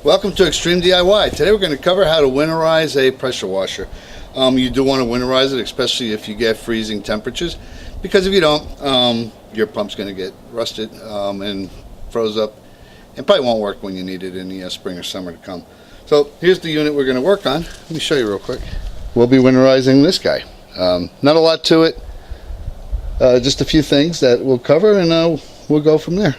Welcome to Extreme DIY. Today we're going to cover how to winterize a pressure washer. You do want to winterize it, especially if you get freezing temperatures, because if you don't, your pump's going to get rusted and froze up, and probably won't work when you need it in the spring or summer to come. So here's the unit we're going to work on. Let me show you real quick. We'll be winterizing this guy. Not a lot to it, just a few things that we'll cover, and we'll go from there.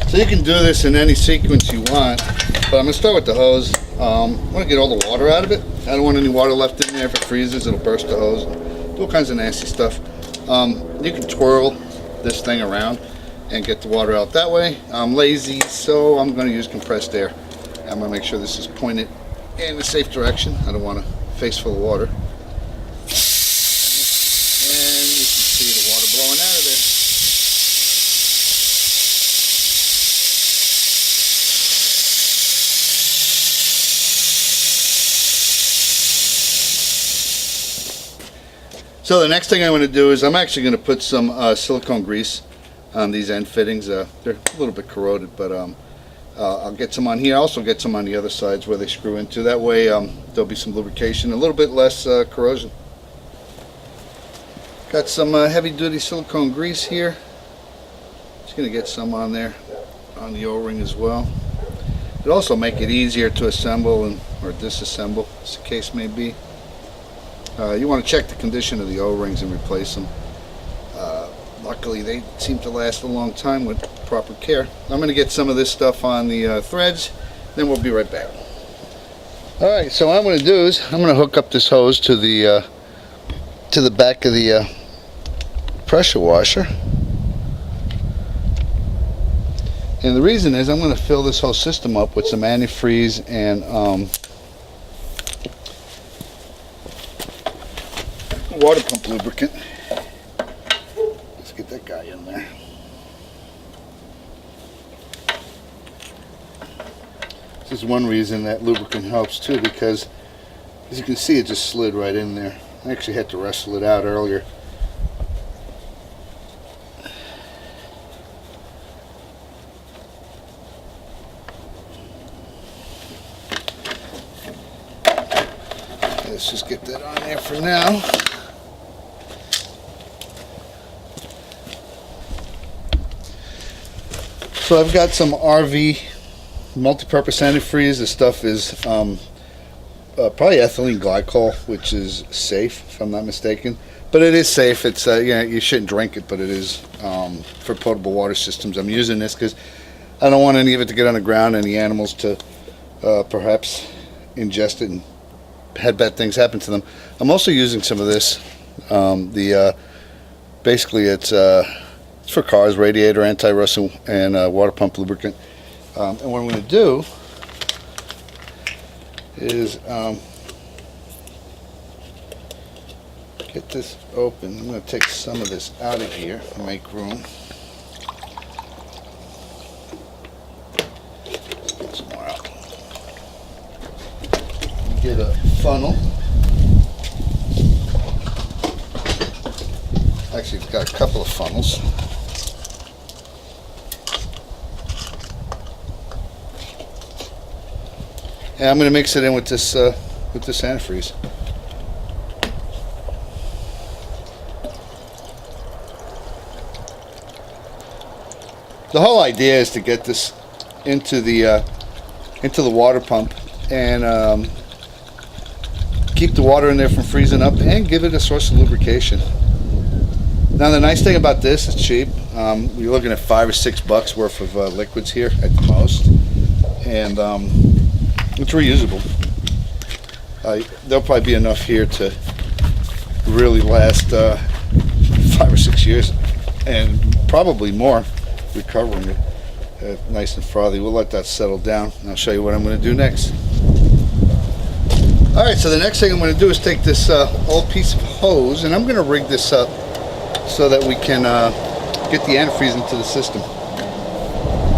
So you can do this in any sequence you want, but I'm going to start with the hose. I want to get all the water out of it. I don't want any water left in there. If it freezes, it'll burst the hose. Do all kinds of nasty stuff. You can twirl this thing around and get the water out that way. I'm lazy, so I'm going to use compressed air. I'm going to make sure this is pointed in the safe direction. I don't want a face full of water. And you can see the water blowing out of there. So the next thing I'm going to do is I'm actually going to put some silicone grease on these end fittings. They're a little bit corroded, but I'll get some on here. I'll also get some on the other sides where they screw into. That way there'll be some lubrication, a little bit less corrosion. Got some heavy-duty silicone grease here. Just going to get some on there, on the O-ring as well. It'll also make it easier to assemble or disassemble, as the case may be. You want to check the condition of the O-rings and replace them. Luckily they seem to last a long time with proper care. I'm going to get some of this stuff on the threads, then we'll be right back. Alright, so what I'm going to do is I'm going to hook up this hose to the back of the pressure washer. And the reason is I'm going to fill this whole system up with some antifreeze and water pump lubricant. Let's get that guy in there. This is one reason that lubricant helps too, because as you can see, it just slid right in there. I actually had to wrestle it out earlier. Let's just get that on there for now. So I've got some RV multi-purpose antifreeze. This stuff is probably ethylene glycol, which is safe if I'm not mistaken. But it is safe. It's you shouldn't drink it, but it is for potable water systems. I'm using this because I don't want any of it to get on the ground and the animals to perhaps ingest it and had bad things happen to them. I'm also using some of this. Basically it's for cars, radiator, anti-rust, and water pump lubricant. And what I'm going to do is get this open. I'm going to take some of this out of here and make room. Get some more out. Get a funnel. Actually, it's got a couple of funnels. And I'm going to mix it in with this antifreeze. The whole idea is to get this into the water pump and keep the water in there from freezing up and give it a source of lubrication. Now the nice thing about this, it's cheap. You're looking at $5 or $6 worth of liquids here at the most, and it's reusable. There'll probably be enough here to really last 5 or 6 years, and probably more, recovering it nice and frothy. We'll let that settle down, and I'll show you what I'm going to do next. Alright, so the next thing I'm going to do is take this old piece of hose, and I'm going to rig this up so that we can get the antifreeze into the system.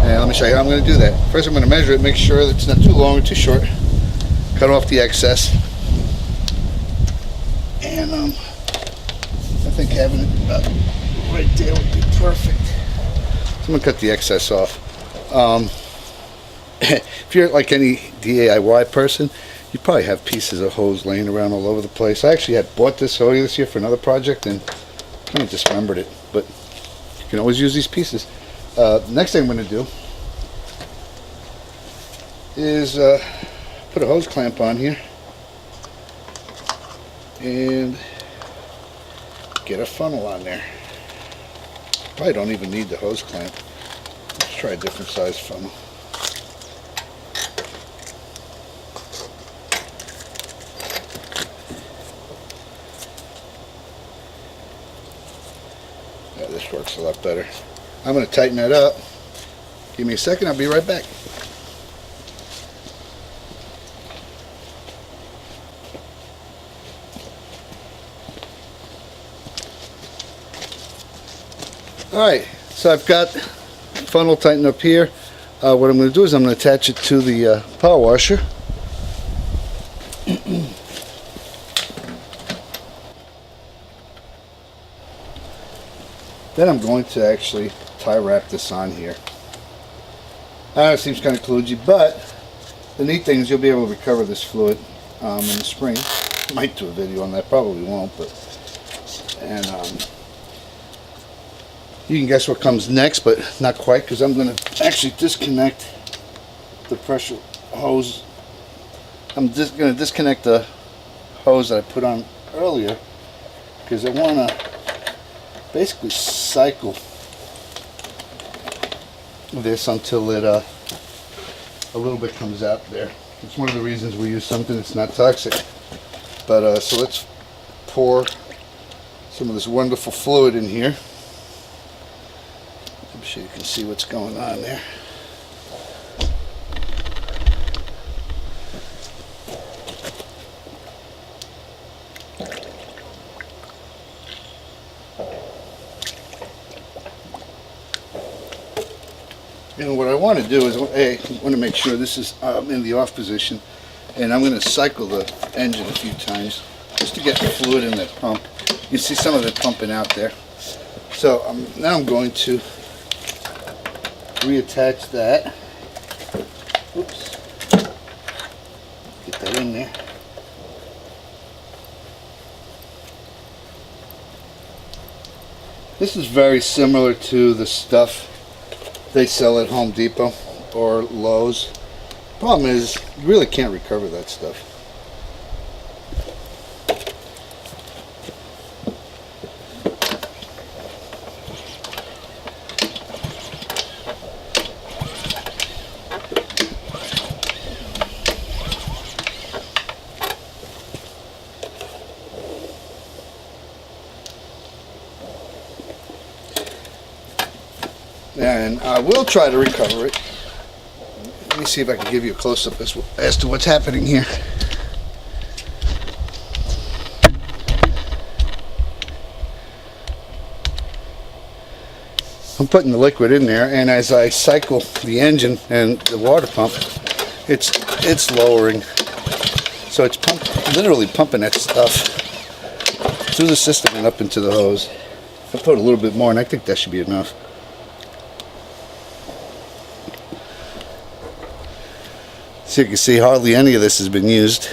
And let me show you how I'm going to do that. First I'm going to measure it, make sure that it's not too long or too short. Cut off the excess. And I think having it about right there would be perfect. So I'm going to cut the excess off. If you're like any DIY person, you probably have pieces of hose laying around all over the place. I actually had bought this earlier this year for another project and kind of dismembered it, but you can always use these pieces. Next thing I'm going to do is put a hose clamp on here and get a funnel on there. Probably don't even need the hose clamp. Let's try a different size funnel. Yeah, this works a lot better. I'm going to tighten that up. Give me a second, I'll be right back. Alright, so I've got funnel tightened up here. What I'm going to do is I'm going to attach it to the power washer. Then I'm going to actually tie wrap this on here. I know it seems kind of kludgy, but the neat thing is you'll be able to recover this fluid in the spring. Might do a video on that, probably won't, but you can guess what comes next, but not quite, because I'm going to actually disconnect the pressure hose. I'm just going to disconnect the hose that I put on earlier, because I want to basically cycle this until it a little bit comes out there. It's one of the reasons we use something that's not toxic. But so let's pour some of this wonderful fluid in here. I'm sure you can see what's going on there. And what I want to do is, I want to make sure this is in the off position, and I'm going to cycle the engine a few times just to get the fluid in that pump. You can see some of it pumping out there. So now I'm going to reattach that. Oops. Get that in there. This is very similar to the stuff they sell at Home Depot or Lowe's. Problem is, you really can't recover that stuff. And I will try to recover it. Let me see if I can give you a close-up as to what's happening here. I'm putting the liquid in there, and as I cycle the engine and the water pump, it's lowering. So it's literally pumping that stuff through the system and up into the hose. I put a little bit more, and I think that should be enough. So you can see hardly any of this has been used.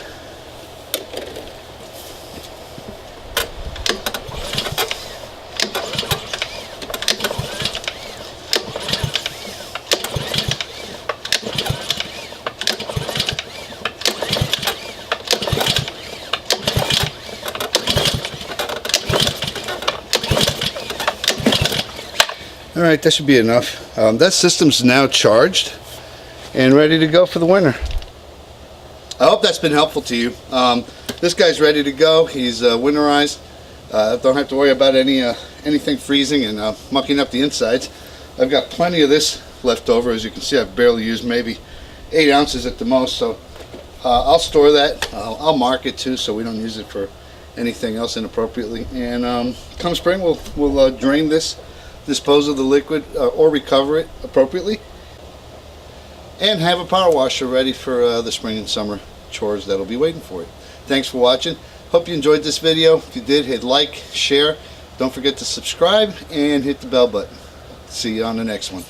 Alright, that should be enough. That system's now charged and ready to go for the winter. I hope that's been helpful to you. This guy's ready to go. He's winterized. Don't have to worry about anything freezing and mucking up the insides. I've got plenty of this left over. As you can see, I've barely used maybe 8 ounces at the most. So I'll store that. I'll mark it too, so we don't use it for anything else inappropriately. And come spring, we'll drain this, dispose of the liquid, or recover it appropriately, and have a power washer ready for the spring and summer chores that'll be waiting for it. Thanks for watching. Hope you enjoyed this video. If you did, hit like, share. Don't forget to subscribe and hit the bell button. See you on the next one.